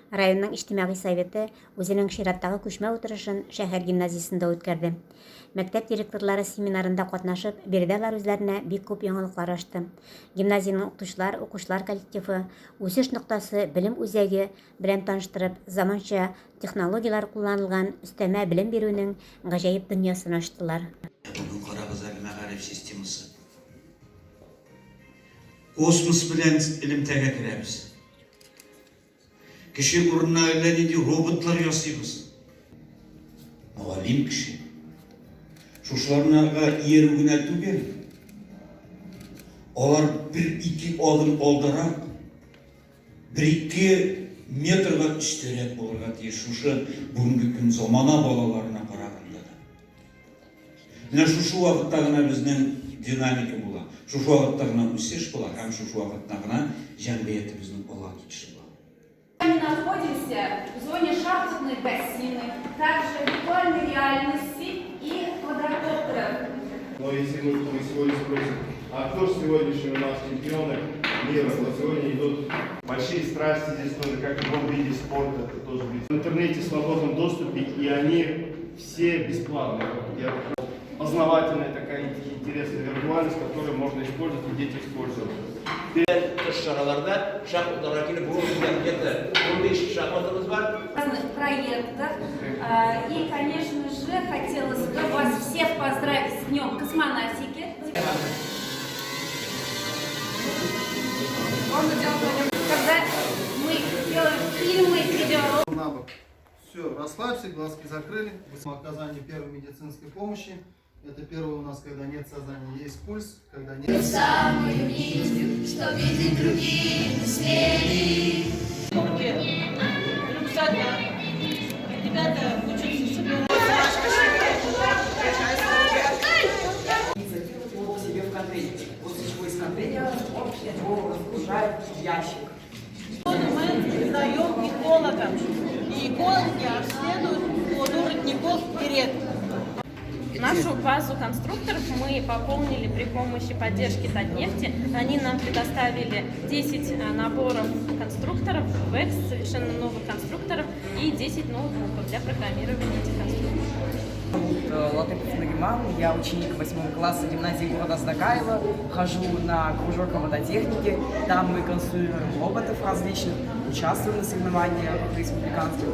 Районның иҗтимагый советы үзенең чираттагы күчмә утырышын шәһәр гимназиясендә үткәрде. Мәктәп директорлары семинарында катнашып, биредә алар үзләренә бик күп яңалыклар ачты. Гимназиянең укучылар коллективы үсеш ноктасы белем үзәге белән таныштырып, заманча технологиялар кулланылган өстәмә белем бирүнең гаҗәеп дөньясын ачтылар. Бүгін қарабыз әлі мәғариф системасы. Космос білән илемтәгә керәбез. Кеше урынына әллә роботлар ясыйбыз. Муаллим кеше. Шушларга иерү генә түгел. Алар 1-2 адым алдарак, 1-2 метрга өстәрәк булырга тиеш. Шушы бүгенге көн замана балаларына караганда да. Менә шушы вакытта гына безнең динамика була. Шушы вакытта гына үсеш була, һәм шушы вакытта гына җәмгыятебезнең ала китеше була. Мы находимся в зоне шахматной бассейны, также виртуальной реальности и квадрокоптеров. Но если мы сегодня спросим, а кто же сегодняшний у нас чемпионы мира, вот сегодня идут большие страсти здесь тоже, как в любом виде спорта, это тоже в интернете в свободном доступе, и они все бесплатные. Познавательная такая интересная виртуальность, которую можно использовать и дети используют. В разных проектах. И, конечно же, хотелось бы вас всех поздравить с Днем космонавтики. Когда мы делаем фильмы, видеоролики. Все, расслабься, глазки закрыли. Оказание первой медицинской помощи. Это первое у нас, когда нет сознания, есть пульс, когда нет. Самую нитью, что видеть другие смели. Ребята учатся собирать. Закинуть его к себе в контейнер. После чего из контейнера он его разгружает в ящик. Мы даем экологам. И экологи обследуют воду родников и рек. Нашу базу конструкторов мы пополнили при помощи поддержки Татнефти. Они нам предоставили 10 наборов конструкторов, ВЭКС, совершенно новых конструкторов и 10 ноутбуков для программирования этих конструкторов. Латыпов Нагиман, я ученик 8 класса гимназии города Здакаева, хожу на кружок робототехники, там мы конструируем роботов различных, участвуем на соревнованиях республиканских,